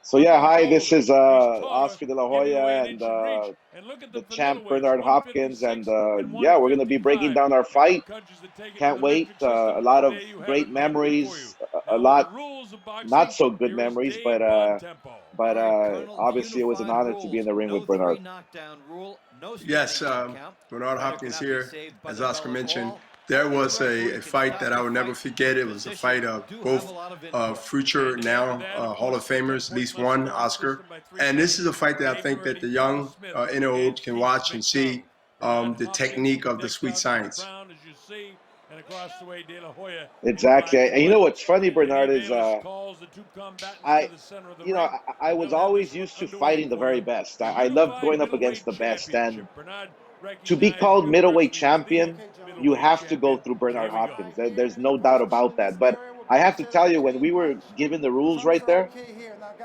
So yeah, hi, this is Oscar De La Hoya and the champ Bernard Hopkins, and yeah, we're gonna be breaking down our fight. Can't wait. A lot of great memories, a lot not so good memories, but obviously it was an honor to be in the ring with Bernard. Yes, Bernard Hopkins here, as Oscar mentioned. There was a fight that I will never forget. It was a fight of both future now Hall of Famers, at least one Oscar. And this is a fight that I think that the young and old can watch and see the technique of the sweet science. Exactly. And you know what's funny, Bernard, is I, I was always used to fighting the very best. I loved going up against the best, and to be called middleweight champion, you have to go through Bernard Hopkins. There's no doubt about that. But I have to tell you, when we were given the rules right there,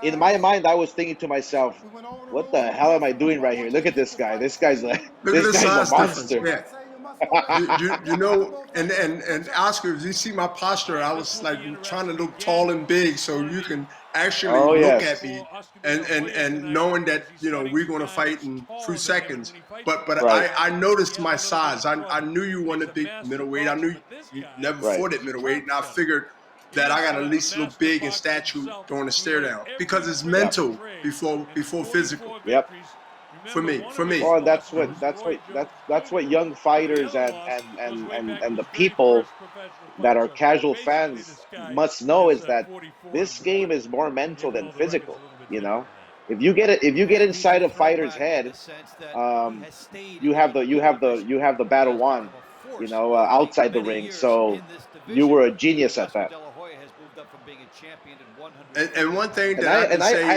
in my mind, I was thinking to myself, "What the hell am I doing right here? Look at this guy. This guy's Look at this the guy's a size monster." difference. You know, and Oscar, if you see my posture, I was like trying to look tall and big so you can actually look at me and knowing that, we're going to fight in 3 seconds. But Right. I noticed my size. I knew you wanted big middleweight. I knew you never Right. fought at middleweight, and I figured that I got at least look big in stature during the stare down because it's mental before physical. Yep. For me. Well, that's what young fighters and the people that are casual fans must know, is that this game is more mental than physical. You know, if you get inside a fighter's head, you have the battle won. Outside the ring. So you were a genius at that. And one thing And that I I can and I, say, I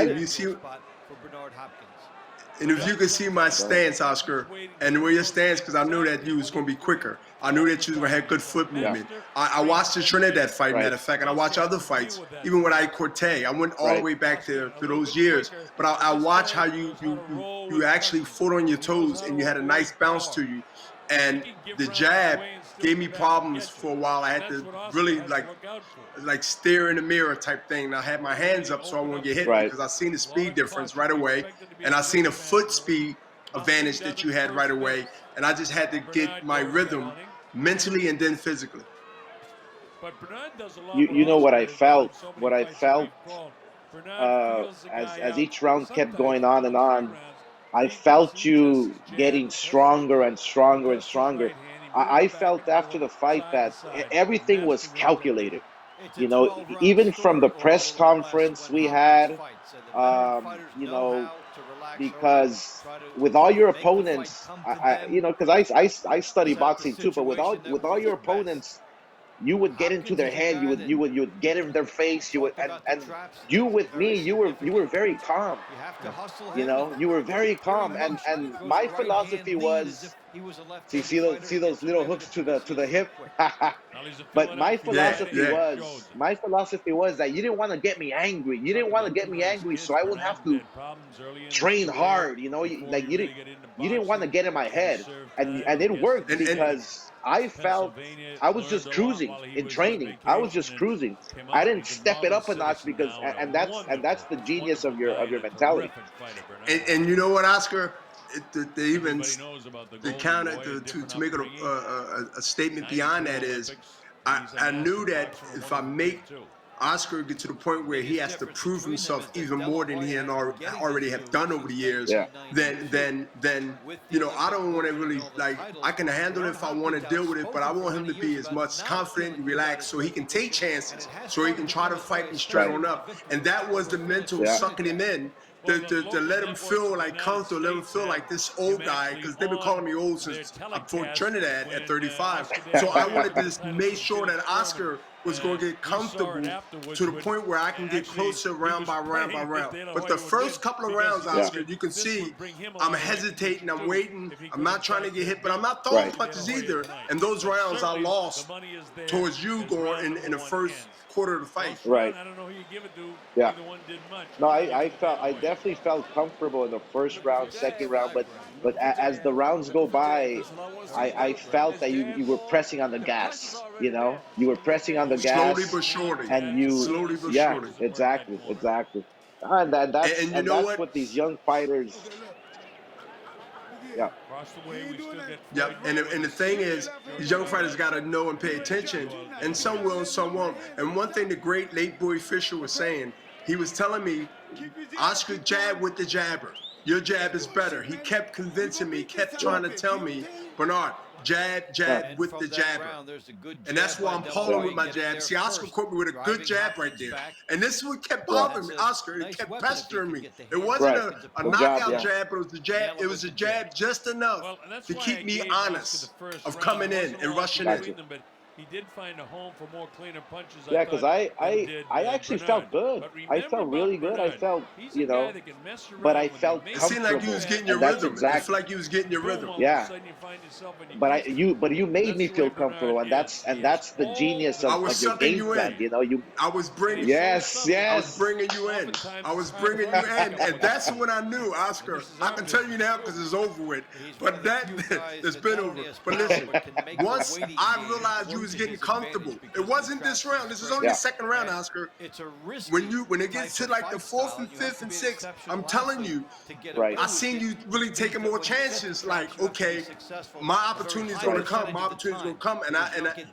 if you could see my stance, Oscar, and where your stance, because I knew that you was going to be quicker. I knew that you was going to have good foot movement. I watched the Trinidad fight, matter of fact, and I watched other fights, even with Ike Cortez. I went all the way back to those years, but I watched how you actually fought on your toes, and you had a nice bounce to you. And the jab gave me problems for a while. I had to really like stare in the mirror type thing. And I had my hands up so I won't get hit because I seen the speed difference right away, and I seen a foot speed advantage that you had right away, and I just had to get my rhythm mentally and then physically. you know what I felt? As each round kept going on and on, I felt you getting stronger and stronger and stronger. I felt after the fight that everything was calculated. Even from the press conference we had, because with all your opponents, because I study boxing too, but with all your opponents, you would get into their head, you would get in their face, and you, with me, you were very calm. You were very calm, and my philosophy was, see those little hooks to the hip. But my philosophy was that you didn't want to get me angry. So I would have to train hard. You didn't want to get in my head, and it worked because I felt I was just cruising in training. I was just cruising. I didn't step it up a notch because, and that's the genius of your mentality. And you know what, Oscar? They even the counter to make it a statement beyond that is, I knew that if I make Oscar get to the point where he has to prove himself even more than he had already have done over the years, then I don't want to really, I can handle it if I want to deal with it, but I want him to be as much confident and relaxed so he can take chances, so he can try to fight me straight on up. And that was the mental sucking him in. To let him feel like comfortable, let him feel like this old guy, because they've been calling me old since I fought Trinidad at 35. So I wanted to just make sure that Oscar was going to get comfortable to the point where I can get closer round by round by round. But the first couple of rounds, Oscar, you can see I'm hesitating, I'm waiting, I'm not trying to get hit, but I'm not throwing punches either. And those rounds I lost towards you going in the first quarter of the fight. Right. Yeah. No, I definitely felt comfortable in the first round, second round, but But as the rounds go by, I felt that you were pressing on the gas. You know, you were pressing on the Slowly gas, but surely. and you, Slowly but yeah, surely. exactly, exactly. And you And know that's what? what these young fighters. Yeah, Yep. And the thing is, these young fighters got to know and pay attention, and some will and some won't. And one thing the great late Boy Fischer was saying, he was telling me, Oscar jab with the jabber. Your jab is better. He kept convincing me, kept trying to tell me, Bernard, jab yeah, with the jabber. And that's why I'm pulling with my jab. See, Oscar caught me with a good jab right there. And this is what kept yeah, bothering me, Oscar. It kept pestering me. It wasn't right. a The job, knockout yeah, jab, but it was a jab. It was a jab just enough to keep me honest of coming in and rushing in. gotcha. Yeah, because I actually felt good. I felt really good. I felt, but I felt It seemed like you was comfortable, getting your and that's rhythm. It exact. felt like you was getting your rhythm. Yeah, but you made me feel comfortable, and that's the genius I of was your sucking game you plan. in. You know, you. I was bringing Yes, I was yes. bringing you in. I was bringing you in, and that's when I knew, Oscar. I can tell you now because it's over with, but it's been over. But listen, once I realized you was getting comfortable, it wasn't this round. This is only the Yeah, second round, Oscar. When it gets to like the fourth and fifth and sixth, I'm telling you, right. I seen you really taking more chances. Like, okay, my opportunity is going to Right. come. My opportunity is going to come,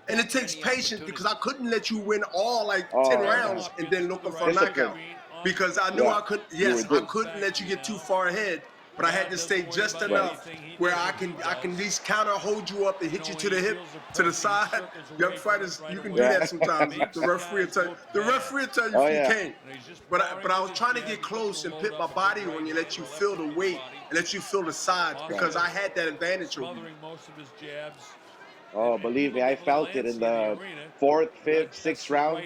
and it takes patience because I couldn't let you win all like 10 Oh yeah, rounds and then looking for a discipline. knockout because I knew Yeah, I could. you were Yes, I doing. couldn't let you get too far ahead, but I had to stay just Right. enough where I can at least counter hold you up and hit you to the hip, to the side. Young fighters, you can do Yeah. that sometimes. The referee will tell you. The referee will tell you Oh if you yeah. can't. But I was trying to get close and put my body on you, let you feel the weight and let you feel the sides Right. because I had that advantage over you. Oh, believe me, I felt it in the fourth, fifth, sixth round.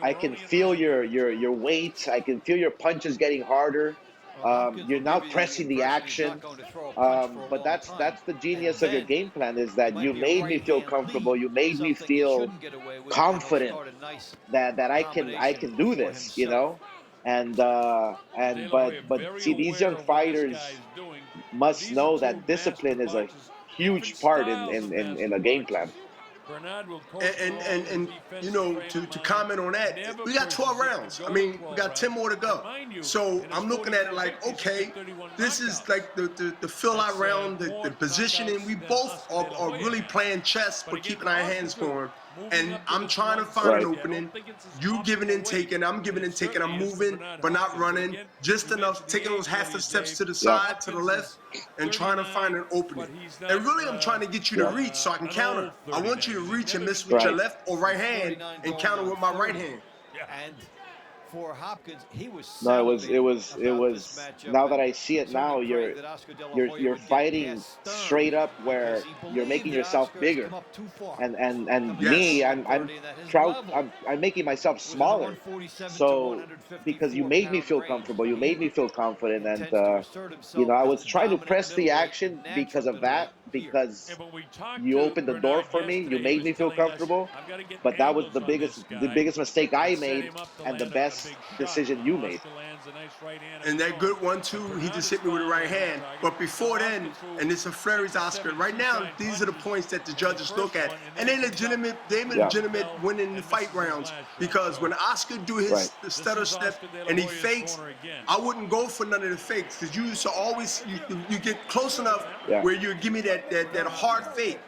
I can feel your weight. I can feel your punches getting harder. You're now pressing the action. But that's the genius of your game plan is that you made me feel comfortable. You made me feel confident that I can do this. But see, these young fighters must know that discipline is a huge part in a game plan. And you know, to comment on that, we got 12 rounds. I mean, we got 10 more to go. So I'm looking at it like, okay, this is like the fill out round, the positioning. We both are really playing chess, but keeping our hands going. And I'm trying to find an Right. opening. You giving and taking, I'm giving and taking. I'm moving, but not running. Just enough, taking those half of steps to the Yeah. side, to the left, and trying to find an opening. And really, I'm trying to get you to Yeah. reach so I can counter. I want you to reach and miss with your Right. left or right hand and counter with my right hand. And for Hopkins, he was No, it was about this matchup. now that I see it now, Certainly pray that Oscar De La you're Hoya you're would get fighting stern straight up because where he you're believed making that yourself Oscar had bigger. come up too far. And Coming Yes. me, at I'm 130 at his proud. level. I'm making myself It was a smaller. 147 to So 154 because you made me feel range comfortable, for you made me him. feel confident, and Intends to assert himself I as was the trying to dominant press the middleweight, action the because natural of that, middleweight here. because you opened the door for me, you made me feel comfortable. But that was the biggest mistake I made, and the best decision you made. And that good one too, he just hit me with the right hand. But before then, and it's a Flurry's Oscar. Right now, these are the points that the judges look at, and they legitimate Yeah. winning the fight rounds because when Oscar do Right. his stutter step and he fakes, I wouldn't go for none of the fakes because you used to always you get close enough Yeah. where you give me that hard fake,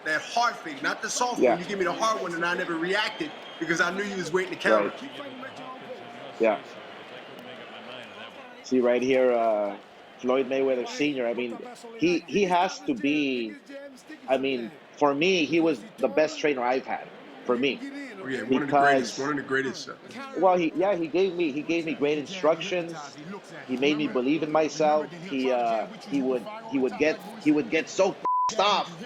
not the soft one. Yeah. You give me the hard one, and I never reacted because I knew you was waiting to counter. Right. Yeah. See right here, Floyd Mayweather Sr. I mean, he has to be. I mean, for me, he was the best trainer I've had. For me, Oh yeah, because one of the greatest. well, he gave me great instructions. He made me believe in myself. He would get so pissed off.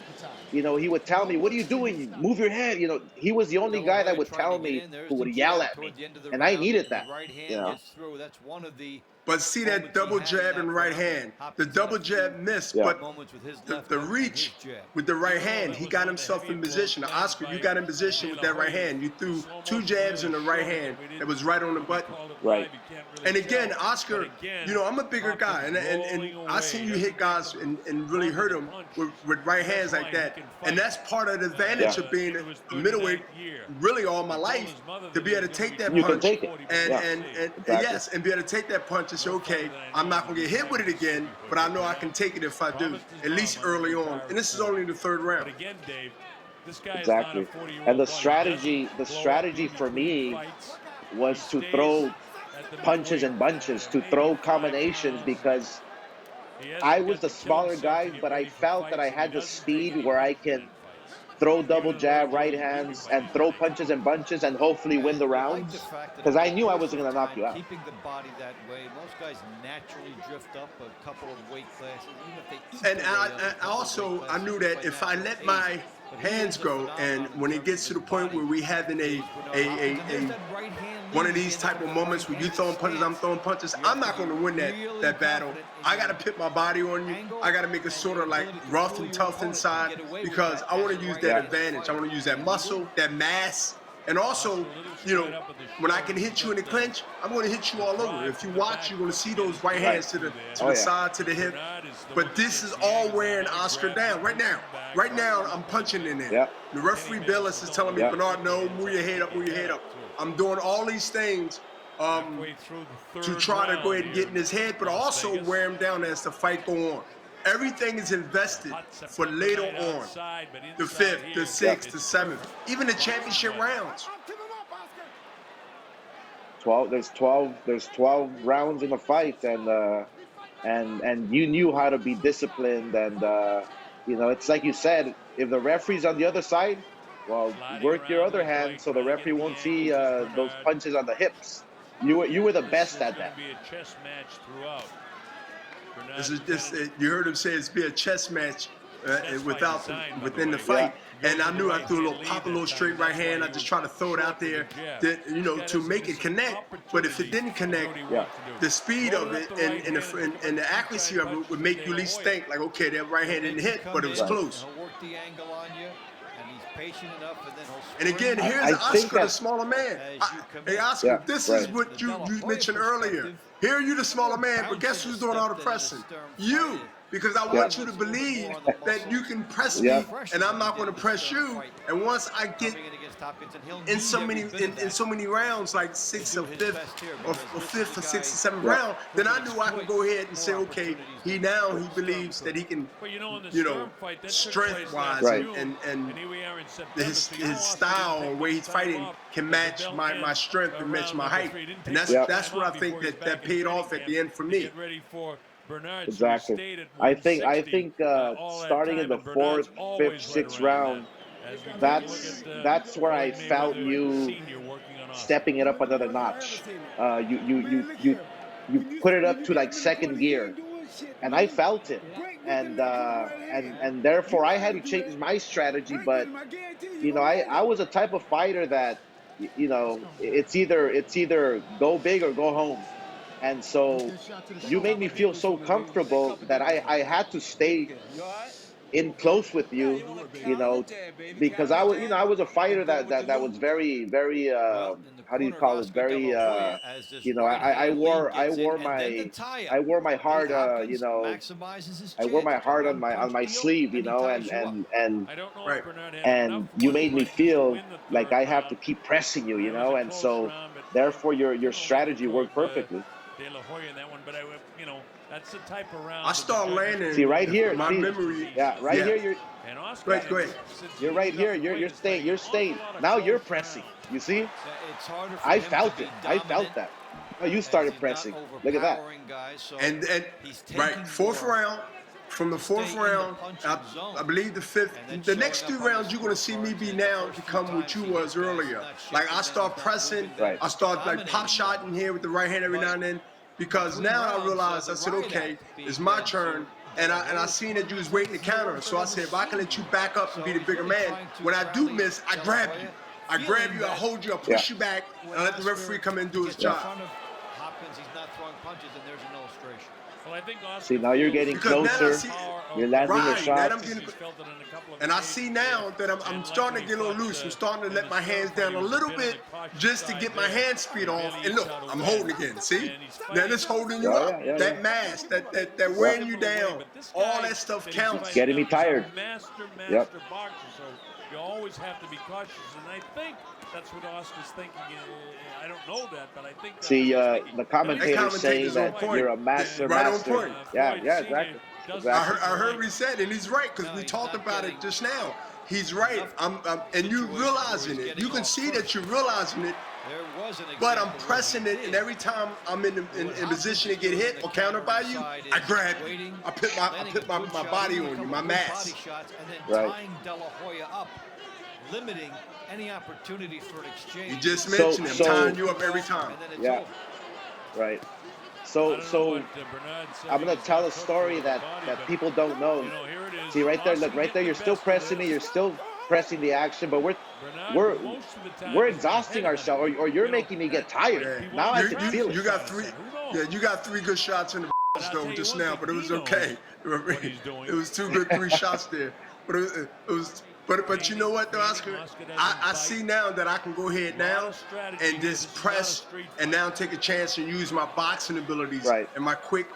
He would tell me, "What are you doing? Move your head." He was the only De La guy that Hoya would trying to tell get me, in. There's who the would yell jab at me, toward the end of the and I round, needed and that. the right You hand know. gets through. That's one of the But see that moments he double had in jab that and right round. hand. The Hopkins had a double few jab missed, Yeah. but moments with his the, left the hook and reach his jab. with the right hand, he got himself in position. Now, Oscar, you got in position with that right hand. You threw two jabs in the right hand that was right on the button. Right. And again, Oscar, you know, I'm a bigger guy, and I seen you hit guys and really hurt them with right hands like that. And that's part of the advantage of being a middleweight really all my life, to be able to take that You can punch take it. and Exactly. yes, and be able to take that punch and say, okay, I'm not gonna get hit with it again, but I know I can take it if I do, at least early on. And this is only the third round. Exactly. And the strategy for me was to throw punches and bunches, to throw combinations, because I was the smaller guy, but I felt that I had the speed where I can throw double jab, right hands, and throw punches and bunches, and hopefully win the rounds, because I knew I wasn't going to knock you out. Keeping the body that way, most guys naturally drift up a couple of weight classes, even if they eat And their way up I also, I knew that if I let my hands go, and when it gets to the point where we having one of these type of moments where you throwing punches, I'm throwing punches, I'm not going to win that battle. I got to put my body on you. I got to make it sort of like rough and tough inside, because I want to use that advantage. I want to use that muscle, that mass. And also, you know, when I can hit you in the clinch, I'm going to hit you all over. If you watch, you're going to see those right hands to the side, to the hip. But this is all wearing Oscar down right now. Right now, I'm punching in there. The referee Billis is telling me, Bernard, no, move your head up, move your head up. I'm doing all these things to try to go ahead and get in his head, but also wear him down as the fight go on. Everything is invested for later on, the 5th, the 6th, the 7th, even the championship rounds. There's 12 rounds in the fight, and you knew how to be disciplined, and you know, it's like you said, if the referee's on the other side, well, work your other hand so the referee won't see those punches on the hips. You were the best at that. You heard him say it's be a chess match within the fight. And I knew I threw a little, pop a little straight right hand. I just tried to throw it out there, that, you know, to make it connect. But if it didn't connect, the speed of it and the accuracy of it would make you at least think, like, okay, that right hand didn't hit, but it was close. And again, here's Oscar, the smaller man. Hey, Oscar, this is what you mentioned earlier. Here you the smaller man, but guess who's doing all the pressing? You. Because I want you to believe that you can press me, and I'm not going to press you. And once I get in so many rounds, like 6th or 5th, or 5th or 6th or 7th round, then I knew I could go ahead and say, okay, he believes that he can, you know, strength-wise and his style and way he's fighting can match my strength and match my height. And that's what I think that paid off at the end for me. Exactly. I think starting in the 4th, 5th, 6th round, that's where I felt you stepping it up another notch. You put it up to like 2nd gear, and I felt it, and therefore I had to change my strategy. But you know, I was a type of fighter that, you know, it's either go big or go home. And so you made me feel so comfortable that I had to stay in close with you, you know, because I was a fighter that was very, very how do you call it? Very you know, I wore my heart you know, I wore my heart on my sleeve, you know, and you made me feel like I have to keep pressing you, you know, and so therefore your strategy worked perfectly. Hoya in that one, but you know, that's the type of round. I start landing. See right here, my memory. Here you're. And Oscar, go ahead. You're right here. You're staying. Now you're pressing. You see? I felt it. I felt that. Oh, you started pressing. Look at that. And right, 4th round. From the 4th round, I believe the 5th, the next 3 rounds, you're going to see me become what you was earlier. Like, I start pressing, I start like pop shotting here with the right hand every now and then, because now I realized, I said, okay, it's my turn, and I seen that you was waiting to counter. So I said, if I can let you back up and be the bigger man, when I do miss, I grab you. I hold you, I push you back, and I let the referee come in and do his job. Hopkins, he's not throwing punches, and there's an illustration. Well, I think Oscar See, now you're getting closer. You're landing your shots. And I see now that I'm starting to get a little loose. I'm starting to let my hands down a little bit just to get my hand speed off. And look, I'm holding again. See? Now this holding you up. That mask, that wearing you down. All that stuff counts. It's getting me tired. Master boxer, so you always have to be cautious. And I think that's what Oscar's thinking. I don't know that, but I think. See, the commentator's saying that you're a master. Right on point. Yeah, exactly. I heard what he said, and he's right, because we talked about it just now. He's right. And you realizing it. You can see that you're realizing it. But I'm pressing it, and every time I'm in position to get hit or countered by you, I grab you. I put my body on you, my mask. Right. Hoya up, limiting any opportunity for an exchange. You just mentioned it. I'm tying you up every time. Yeah. Right. So I'm gonna tell a story that people don't know. See right there, look right there. You're still pressing me. You're still pressing the action, but we're exhausting ourselves, or you're making me get tired. Yeah. Now I can feel it. You got three. Yeah, you got 3 good shots in the though just now, but it was okay. It was 2 good 3 shots there, but it was. But you know what, though, Oscar? I see now that I can go ahead now and just press and now take a chance and use my boxing abilities and my quick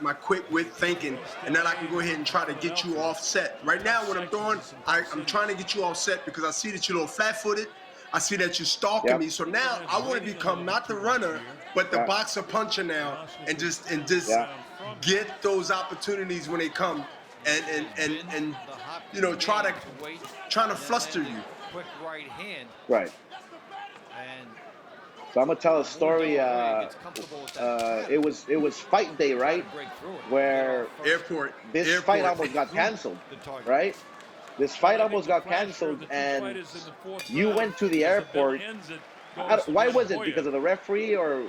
wit thinking, and then I can go ahead and try to get you offset. Right now, what I'm doing, I'm trying to get you offset because I see that you're a little flat-footed. I see that you're stalking me. So now I want to become not the runner, but the boxer puncher now, and just get those opportunities when they come, and you know, trying to fluster you. Quick right hand. Right. And so I'm gonna tell a story. It was fight day, right? Where this fight almost got canceled, right? This fight almost got canceled, and you went to the airport. Why was it? Because of the referee, or?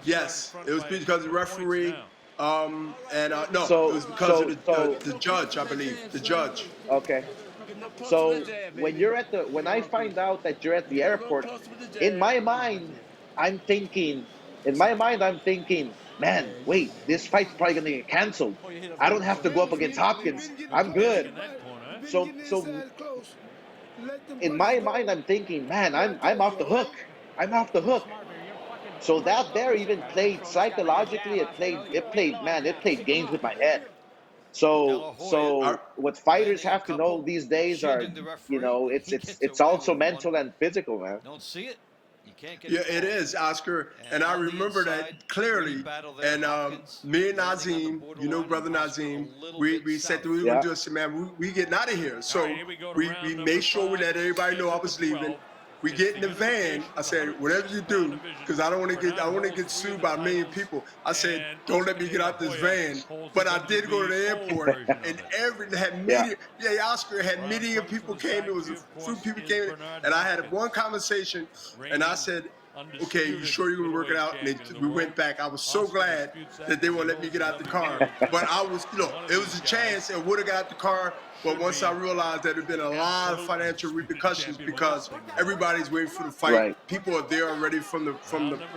Yes, it was because of the referee. No, it was because of the judge, I believe. The judge. Okay. So when I find out that you're at the airport, in my mind, I'm thinking, man, wait, this fight's probably gonna get canceled. I don't have to go up against Hopkins. I'm good. So in my mind, I'm thinking, man, I'm off the hook. I'm off the hook. So that there even played psychologically. It played games with my head. So what fighters have to know these days are, you know, it's also mental and physical, man. Don't see it. You can't get it is, Oscar, and I remember that clearly. And me and Nazim, you know, brother Nazim, we said that we were going to do it, man. We getting out of here. So we made sure we let everybody know I was leaving. We get in the van. I said, whatever you do, because I don't want to get sued by a million people. I said, don't let me get out this van. But I did go to the airport, and Oscar had many people came. There was a few people came, and I had one conversation, and I said, okay, you sure you're gonna work it out? And we went back. I was so glad that they won't let me get out the car. But I was, you know, it was a chance and would have got out the car. But once I realized that there'd been a lot of financial repercussions because everybody's waiting for the fight. Right. People are there already from the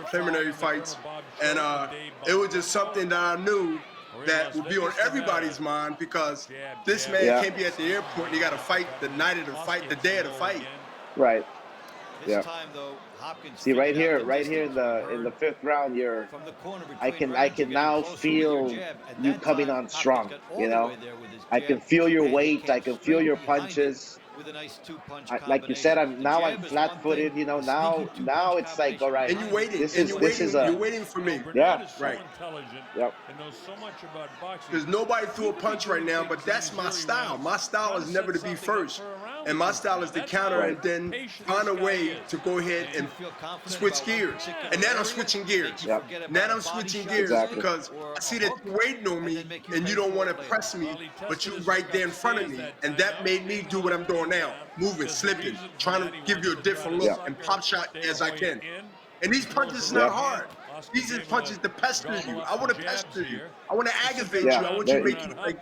preliminary fights, and it was just something that I knew that would be on everybody's mind because this man can't be at the airport and he got to fight the night of the fight, the day of the fight. Right. This time, though, Hopkins. See right here in the 5th round, I can now feel you coming on strong. You know, I can feel your weight. I can feel your punches. Like you said, I'm flat-footed. You know, now it's like, all right. And you're waiting. You're waiting for me. Yeah. Right. Yep. Because nobody threw a punch right now, but that's my style. My style is never to be first. And my style is to counter and then find a way to go ahead and switch gears. And now I'm switching gears. Yep. Now I'm switching gears because I see that you're waiting on me and you don't want to press me, but you're right there in front of me. And that made me do what I'm doing now. Moving, slipping, trying to give you a different look and pop shot as I can. And these punches is not hard. These are punches to pester you. I want to pester you. I want to aggravate Yeah, you. I want you to they- make you like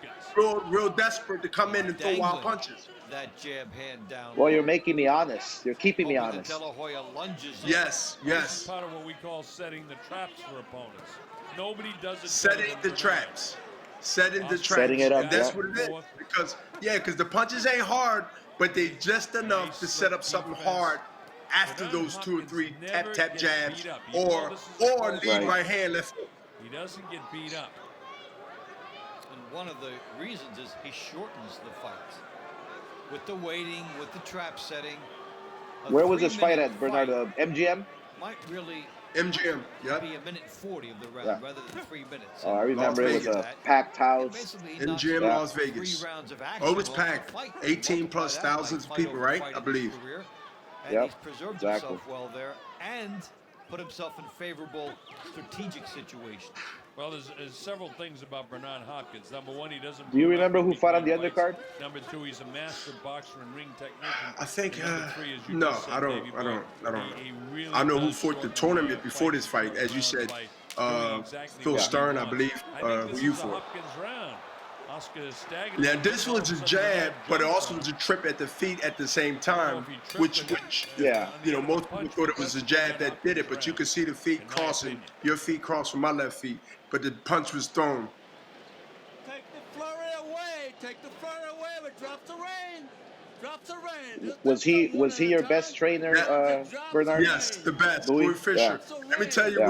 real desperate to come in and throw wild punches. That jab hand down. Well, you're making me honest. You're keeping me Hoping honest. that De La Hoya lunges in. Yes, This is yes. part of what we call setting the traps for opponents. Nobody does it. Setting better than the Bernard. traps. Setting the traps. Setting it up, And that's yeah. what it is. Because the punches ain't hard, but they just enough to set up something hard after those 2 or 3 tap jabs or lead right hand left hook. He doesn't get beat up. And one of the reasons is he shortens the fights. With the waiting, with the trap setting. Where was this fight at, Bernard? MGM? Might really MGM, yeah. be 1:40 of the round rather than 3 minutes. Oh, I remember it was a packed house. MGM, Las Vegas. 3 rounds of action. Oh, it was packed. 18 plus thousands of people, right? I believe. And Yep, he's preserved exactly. himself well there and put himself in favorable strategic situations. Well, there's several things about Bernard Hopkins. Number one, he doesn't. Do you remember who fought on the fights. undercard? Number two, he's a master boxer and ring technician. I think, And number three, as you no, just said, I don't. Davey Boy, he really I know who does fought the shorten tournament before this fight, as you said. doing exactly Phil what he Stern, I wants. believe, I think who this you is a fought. Hopkins round. Oscar staggered. Now this was a jab, but it also was a trip at the feet at the same time, which Yeah. you know, most people thought it was a jab that did it, but you could see the feet crossing, your feet crossed from my left feet, but the punch was thrown. Take the flurry away. Take the flurry away. But drop the rain. Drop the rain. Was he your best trainer, Bernard? Yes, the best, Louis? Louis Fisher. Yeah. Let me tell you Yeah.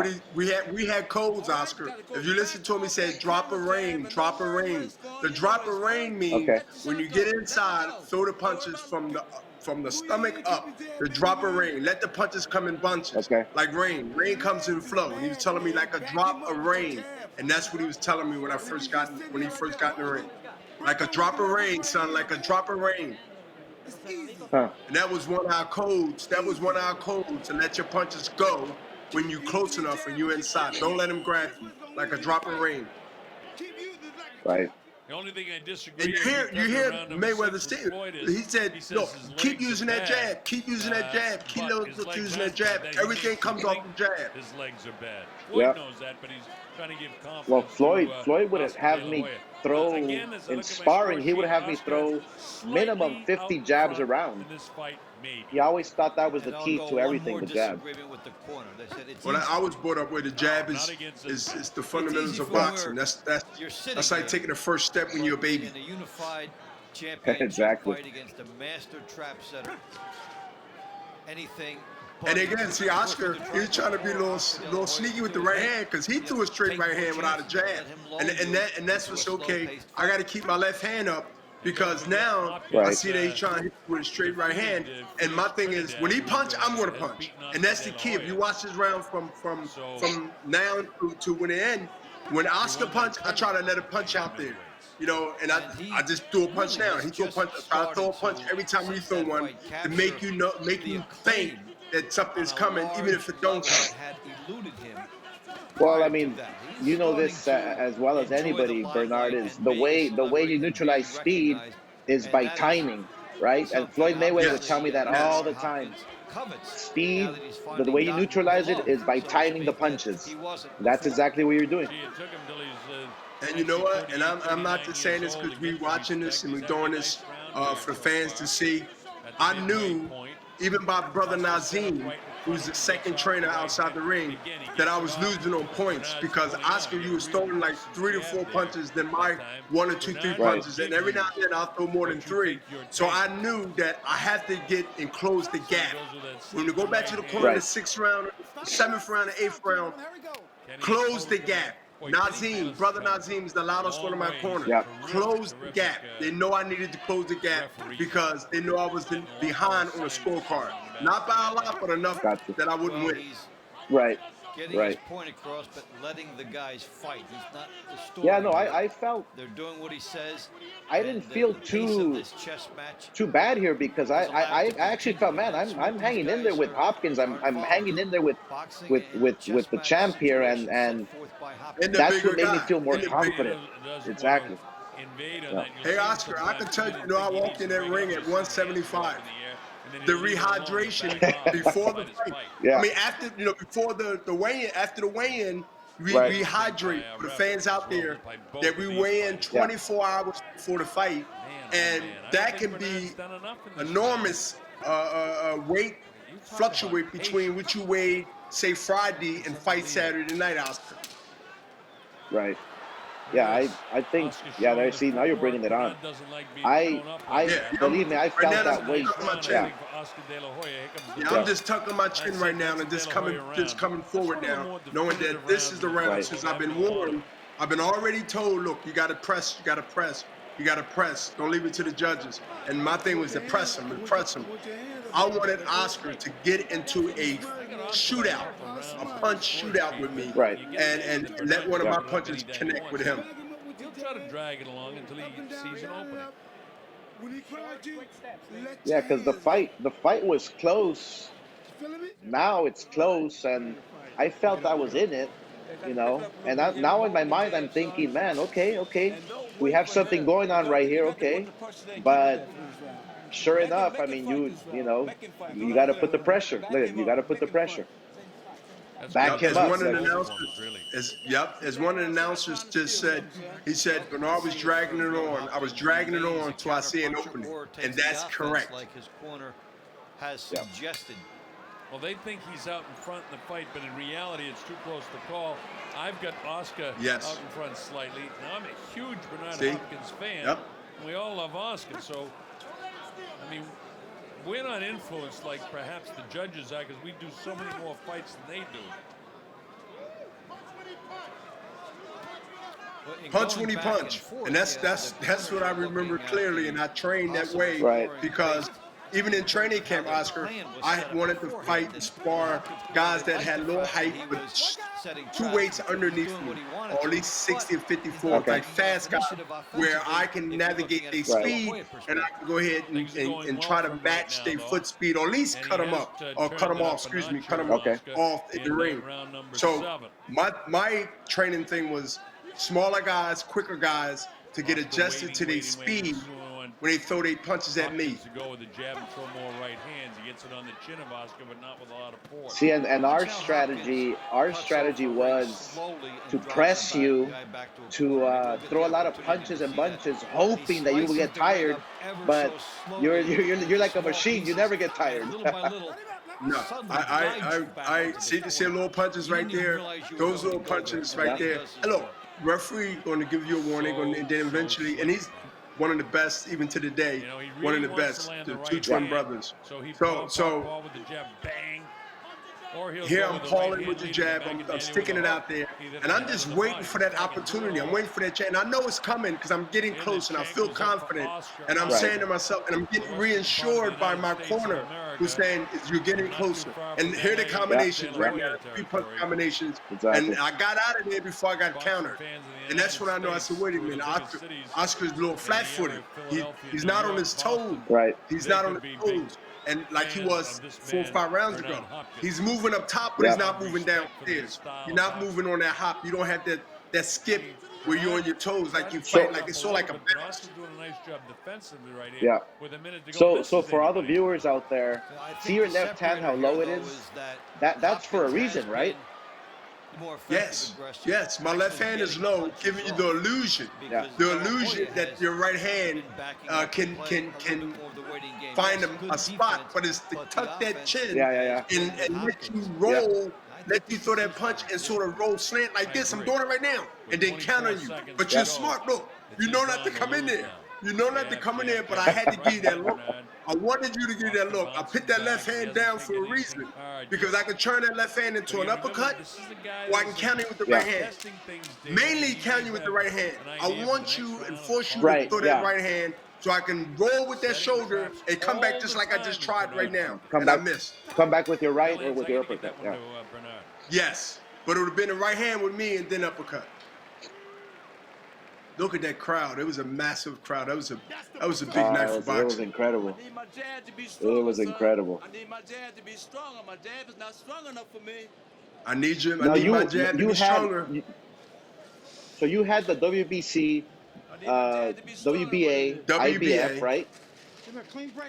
what we had codes, Oscar. If you listen to him, he said, drop a rain, drop a rain. The drop a rain means when you get inside, throw the punches from the stomach up. The drop a rain. Let the punches come in bunches. Okay. Like rain. Rain comes in flow. And he was telling me like a drop of rain. And that's what he was telling me when he first got in the ring. Like a drop of rain, son, like a drop of rain. Huh. And that was one of our codes. That was one of our codes to let your punches go when you close enough and you're inside. Don't let them grab you like a drop of rain. Right. The only thing I disagree And you hear Mayweather say, he said, no, keep using that jab, keep using that jab, keep using that jab. Everything comes off the jab. His legs are bad. Floyd knows that, but he's trying to give confidence. Well, Floyd would Oscar have De La me Hoya. throw Again, as I in look at my sparring. score He would sheet, have me Oscar throw slightly minimum 50 out jabs front around. in this fight, maybe. He always thought that was the And I'll key go to one everything, more the jab. disagreement with the corner. They said it's Well, easy. I was brought up where the jab is the fundamentals of boxing. That's like taking the first step when you're a baby. In a unified championship Exactly. fight against a master trap setter. Anything. And again, see, Oscar, he was trying to be a little sneaky with the right hand because he threw a straight right hand without a jab. And that's what's okay. I got to keep my left hand up because now I see that he's trying to hit with a straight right hand. And my thing is, when he punch, I'm going to punch. And that's the key. If you watch this round from now to when it ends, when Oscar punch, I try to let a punch out there. You know, and I just threw a punch down. He threw a punch. I throw a punch every time you throw one to make you think that something's coming, even if it don't come. Well, I mean, you know this as well as anybody, Bernard, is the way you neutralize speed is by timing, right? And Floyd Mayweather would tell me that all the time. Speed, the way you neutralize it is by timing the punches. That's exactly what you're doing. And you know what? And I'm not just saying this because we watching this and we doing this for the fans to see. I knew, even by brother DAZN, who's the second trainer outside the ring, that I was losing on points because Oscar, you was throwing like 3 to 4 punches than my 1 or 2, 3 punches. And every now and then I'll throw more than 3. So I knew that I had to get and close the gap. When we go back to the corner, the 6th round, 7th round, and 8th round, close the gap. DAZN, brother DAZN is the loudest one in my corner. Yeah. Close the gap. They know I needed to close the gap because they know I was behind on the scorecard. Not by a lot, but enough that I wouldn't win. Right. Getting his point across, but letting the guys fight. He's not distorting. Yeah, no, I felt they're doing what he says. I didn't feel too bad here because I actually felt, man, I'm hanging in there with Hopkins. I'm hanging in there with the champ here, and that's what made me feel more confident. Exactly. Hey Oscar, I can tell you, I walked in that ring at 175. the rehydration before the fight. Yeah. I mean, after before the weigh-in, after the weigh-in, we Right. rehydrate for the fans out there that we weigh in 24 hours before the fight, and that can be enormous weight fluctuate between what you weighed, say Friday and fight Saturday night, Oscar. Right. Yeah, I think, yeah, there, see, now you're bringing it on. Believe me, I felt that weight. Yeah. Yeah, I'm just tucking my chin right now and just coming forward now, knowing that this is the round. Right. Since I've been warned, I've been already told, look, you got to press, you got to press, you got to press. Don't leave it to the judges. And my thing was to press him and press him. I wanted Oscar to get into a shootout, a punch shootout with me, Right. and let one of my punches connect with him. He'll try to drag it along until he sees an opening. Yeah, because the fight was close. Now it's close, and I felt I was in it, you know. And now in my mind, I'm thinking, man, okay, we have something going on right here, okay. But sure enough, I mean, you know, you got to put the pressure. Look, you got to put the pressure. Back him up. As one of the announcers just said, he said Bernard was dragging it on. I was dragging it on till I see an opening, and that's correct. Like his corner has suggested. Well, they think he's out in front in the fight, but in reality, it's too close to call. I've got Oscar out in front slightly. Now, I'm a huge Bernard Hopkins fan. And we all love Oscar, so, I mean, we're not influenced like perhaps the judges are, because we do so many more fights than they do. Punch when he punch, and that's what I remember clearly, and I trained that way because even in training camp, Oscar, I wanted to fight and spar guys that had low height with 2 weights underneath me, or at least 60 or 54, like fast guys, where I can navigate their speed, and I can go ahead and try to match their foot speed, or at least cut them up, or cut them off, cut them off in the ring. So my training thing was smaller guys, quicker guys, to get adjusted to their speed when they throw their punches at me. To go with the jab and throw more right hands. He gets it on the chin of Oscar, but not with a lot of force. See, and our strategy was to press you, to throw a lot of punches and bunches, hoping that you will get tired. But you're like a machine. You never get tired. No, I see the little punches right there. Those little punches right there. Hello, referee going to give you a warning, and then eventually, and he's one of the best even to the day. One of the best, the two twin brothers. So here I'm calling with the jab. I'm sticking it out there, and I'm just waiting for that opportunity. I'm waiting for that chance, and I know it's coming because I'm getting close and I feel confident. And I'm saying to myself, and I'm getting reassured by my corner, who's saying you're getting closer. And here are the combinations right now, 3 punch combinations, and I got out of there before I got countered. And that's when I know. I said, wait a minute, Oscar's a little flat-footed. He's not on his toes. He's not on his toes. And like he was 4 or 5 rounds ago, he's moving up top, but he's not moving downstairs. You're not moving on that hop. You don't have that skip where you're on your toes, like you fight, like it's sort of like a bounce. Yeah. So for all the viewers out there, see your left hand, how low it is? That's for a reason, right? Yes. My left hand is low, giving you the illusion that your right hand can find a spot, but it's to tuck that chin and let you roll, let you throw that punch and sort of roll slant like this. I'm doing it right now, and then counter you. But you're smart. Look, you know not to come in there. You know not to come in there, but I had to give you that look. I wanted you to give that look. I put that left hand down for a reason, because I could turn that left hand into an uppercut, or I can counter you with the right hand. Mainly counter you with the right hand. I want you and force you to throw that right hand, so I can roll with that shoulder and come back just like I just tried right now. I missed. Come back with your right or with your uppercut. Yes, but it would have been the right hand with me and then uppercut. Look at that crowd. It was a massive crowd. That was a big night for boxing. It was incredible. It was incredible. I need my jab to be stronger. My jab is not strong enough for me. I need my jab to be stronger. So you had the WBC, WBA, IBF, right?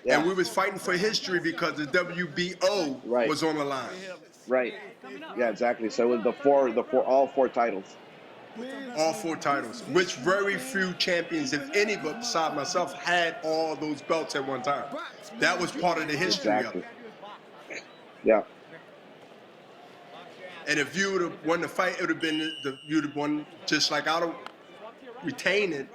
Yeah. And we was fighting for history because the WBO was on the line. Right. Yeah, exactly. So it was all four titles. All four titles, which very few champions, if any beside myself, had all those belts at one time. That was part of the history of it. Yeah. And if you would have won the fight, it would have been you'd have won just like I don't retain it.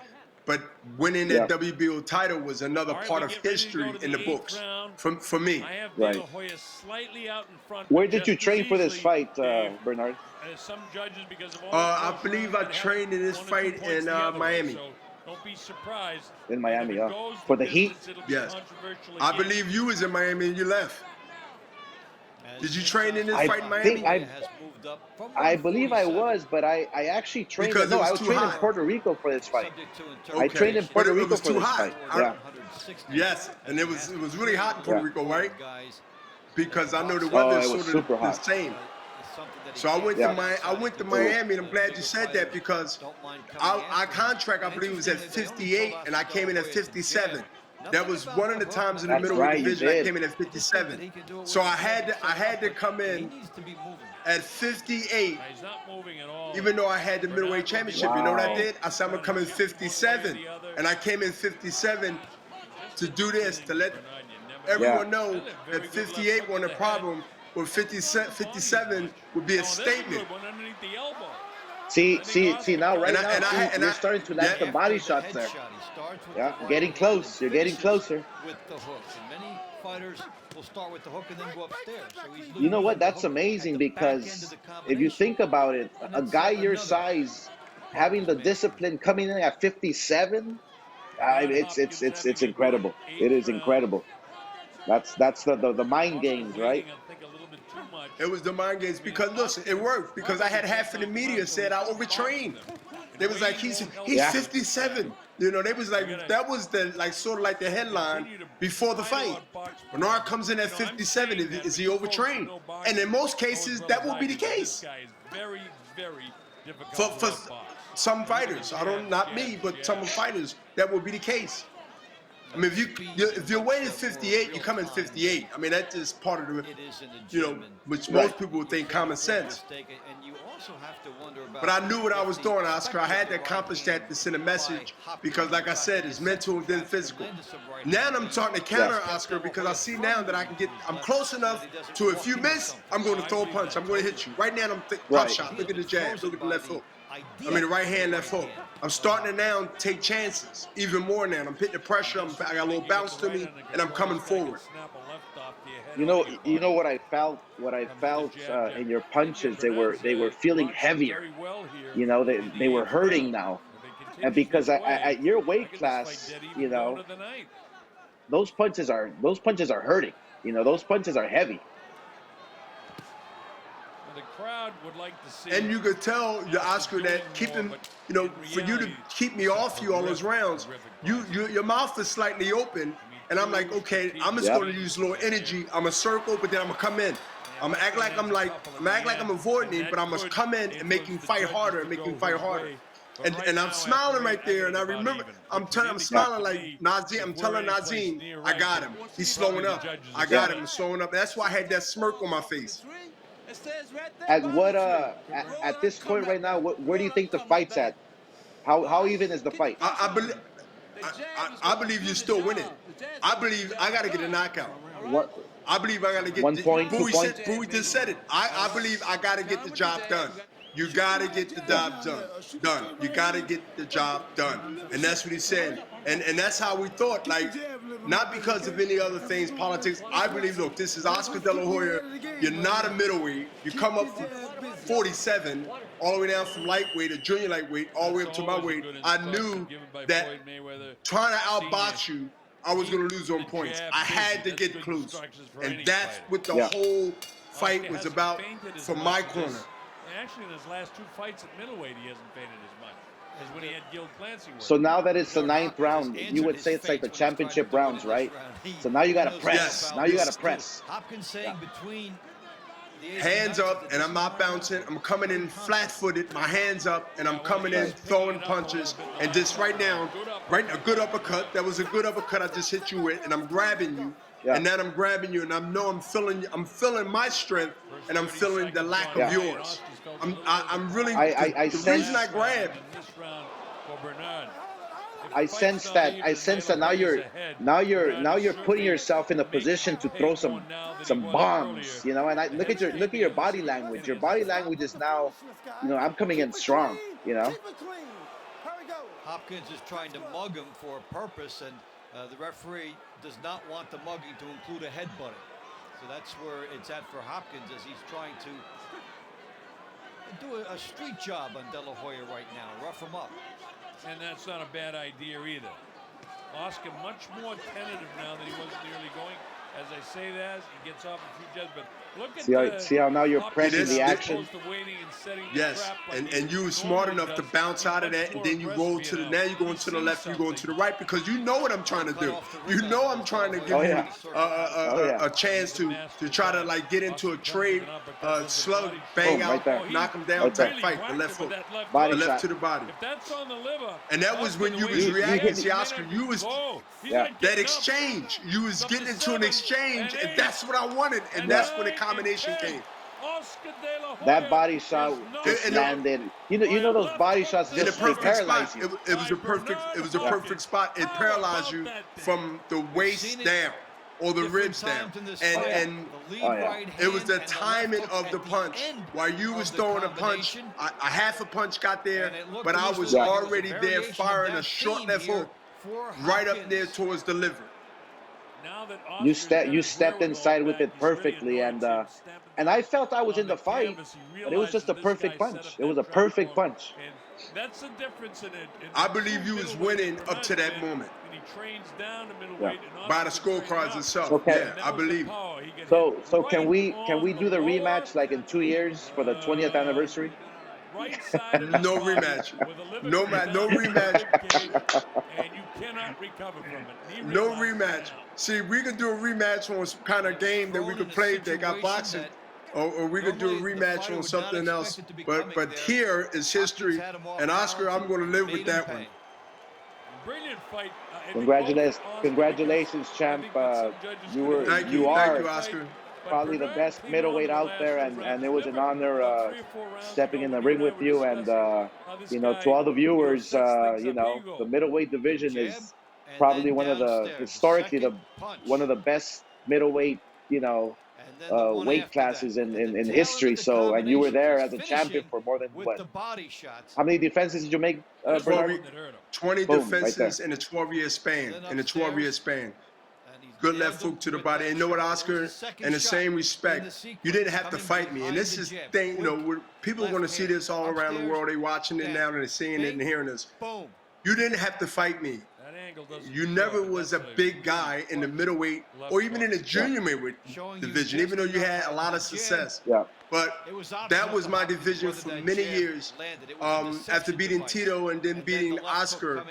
But winning that WBO title was another part of history in the books for me. Right. Where did you train for this fight, Bernard? I believe I trained in this fight in Miami. Don't be surprised. In Miami, for the Heat? Yes. I believe you was in Miami and you left. Did you train in this fight in Miami? I believe I was, but I actually trained. Because I was trained in Puerto Rico for this fight. Okay. I trained in Puerto Rico for this hot. fight. Yeah. Yes, and it was really hot in Puerto Rico, right? Because I know the weather is sort of the same. So I went to Miami, and I'm glad you said that because our contract, I believe, was at 58, and I came in at 57. That was one of the times in the middleweight division I came in at 57. So I had to come in at 58, even though I had the middleweight championship. You know what I did? I said I'm gonna come in 57, and I came in 57 to do this, to let everyone know that 58 wasn't a problem, but 57 would be a statement. See, now, you're starting to land the body shots there. Yeah, getting close. You're getting closer. With the hooks, and many fighters will start with the hook and then go upstairs. So you know what? That's amazing because if you think about it, a guy your size having the discipline coming in at 57, it's incredible. It is incredible. That's the mind games, right? It was the mind games because listen, it worked because I had half of the media said I overtrained. They was like he's 57. You know, they was like that was the sort of like the headline before the fight. Bernard comes in at 57. Is he overtrained? And in most cases, that will be the case. For some fighters, not me, but some fighters, that will be the case. I mean, if you're weighted 58, you come in 58. I mean, that's just part of the, which most people would think common sense. But I knew what I was doing, Oscar. I had to accomplish that to send a message because, like I said, it's mental and then physical. Now I'm starting to counter, Oscar, because I see now that I'm close enough to if you miss, I'm going to throw a punch. I'm going to hit you. Right now, I'm pop shot. Look at the jab. Look at the left hook. I mean, the right hand, left hook. I'm starting to now take chances, even more now. I'm hitting the pressure. I got a little bounce to me, and I'm coming forward. You know what I felt. What I felt in your punches, they were feeling heavier. You know, they were hurting now, and because at your weight class, you know, those punches are hurting. You know, those punches are heavy. Would like to see, and you could tell the Oscar that keeping, for you to keep me off you all those rounds, your mouth is slightly open, and I'm like, okay, I'm just going to use a little energy. I'm a circle, but then I'm gonna come in. I'm gonna act like I'm avoiding it, but I'm gonna come in and make him fight harder, And I'm smiling right there, and I remember I'm smiling like Nazim. I'm telling Nazim, I got him. He's slowing up. I got him. He's slowing up. That's why I had that smirk on my face. At this point right now, where do you think the fight's at? How even is the fight? I believe you're still winning. I believe I got to get a knockout. What? I believe I got to get 1 point, 2 points. Bowie just said it. I believe I got to get the job done. You got to get the job done. You got to get the job done. And that's what he said. And that's how we thought. Like, not because of any other things, politics. I believe, look, this is Oscar De La Hoya. You're not a middleweight. You come up from 47, all the way down from lightweight to junior lightweight, all the way up to my weight. I knew that trying to outbox you, I was going to lose on points. I had to get close. And that's what the whole fight was about from my corner. Actually, in his last 2 fights at middleweight, he hasn't fainted as much as when he had Gil Clancy. So now that it's the 9th round, you would say it's like the championship rounds, right? So now you got to press. Now you got to press. Hopkins saying between hands up, and I'm not bouncing. I'm coming in flat-footed, my hands up, and I'm coming in throwing punches. And just right now, a good uppercut. That was a good uppercut I just hit you with, and I'm grabbing you. Yeah. And then I'm grabbing you, and I'm feeling my strength, and I'm feeling the lack of yours. I'm really the reason I grab. I sense that now you're putting yourself in a position to throw some bombs, you know. And look at your body language. Your body language is now, you know, I'm coming in strong, you know. Hopkins is trying to mug him for a purpose, and the referee does not want the mugging to include a headbutting. So that's where it's at for Hopkins, as he's trying to do a street job on De La Hoya right now, rough him up. And that's not a bad idea either. Oscar much more tentative now than he was in the early going. As I say that, he gets off a few jabs, but look at see how now you're pressing the action. Yes, and you were smart enough to bounce out of that, and then you roll to the, now you're going to the left, you're going to the right, because you know what I'm trying to do. You know I'm trying to give you a chance to try to like get into a trade, slug, bang out, knock him down, type fight, the left hook, the left to the body. And that was when you was reacting, see, Oscar, you was, that exchange, you was getting into an exchange, and that's what I wanted, and that's when the combination came. That body shot just landed. You know those body shots just paralyze you. It was a perfect spot. It paralyzed you from the waist down or the ribs down, and it was the timing of the punch. While you was throwing a punch, a half a punch got there, but I was already there firing a short left hook right up there towards the liver. You stepped inside with it perfectly, and I felt I was in the fight, but it was just a perfect punch. It was a perfect punch. That's the difference in it. I believe you was winning up to that moment. By the scorecards itself. Okay. Yeah, I believe. So can we do the rematch like in 2 years for the 20th anniversary? No rematch. No rematch. And you cannot recover from it. No rematch. See, we could do a rematch on some kind of game that we could play that got boxing, or we could do a rematch on something else. But here is history, and Oscar, I'm going to live with that one. Brilliant fight. Congratulations, champ. You are Oscar. Probably the best middleweight out there, and it was an honor stepping in the ring with you. And you know, to all the viewers, you know, the middleweight division is probably historically one of the best middleweight, you know, weight classes in history. So, and you were there as a champion for more than what? How many defenses did you make, Bernard? 20 defenses in a 12-year span. Good left hook to the body. And you know what, Oscar? In the same respect, you didn't have to fight me. And this is the thing, you know, people are going to see this all around the world. They're watching it now and they're seeing it and hearing this. You didn't have to fight me. You never was a big guy in the middleweight or even in the junior middleweight division, even though you had a lot of success. Yeah. But that was my division for many years. After beating Tito and then beating Oscar,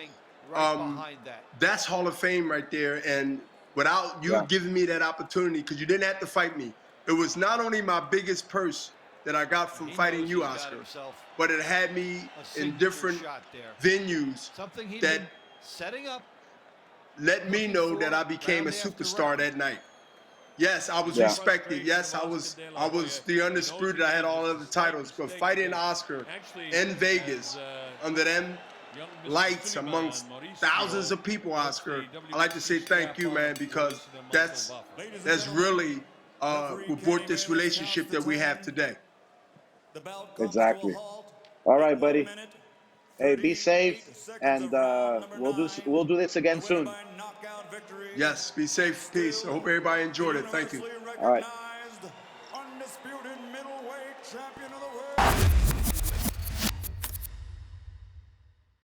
that's Hall of Fame right there. And without you giving me that opportunity, because you didn't have to fight me. It was not only my biggest purse that I got from fighting you, Oscar, but it had me in different venues that let me know that I became a superstar that night. Yes, I was respected. Yes, I was the Undisputed. I had all of the titles, but fighting Oscar in Vegas under them lights amongst thousands of people, Oscar, I'd like to say thank you, man, because that's really what brought this relationship that we have today. Exactly. All right, buddy. Hey, be safe, and we'll do this again soon. Yes, be safe. Peace. I hope everybody enjoyed it. Thank you. All right.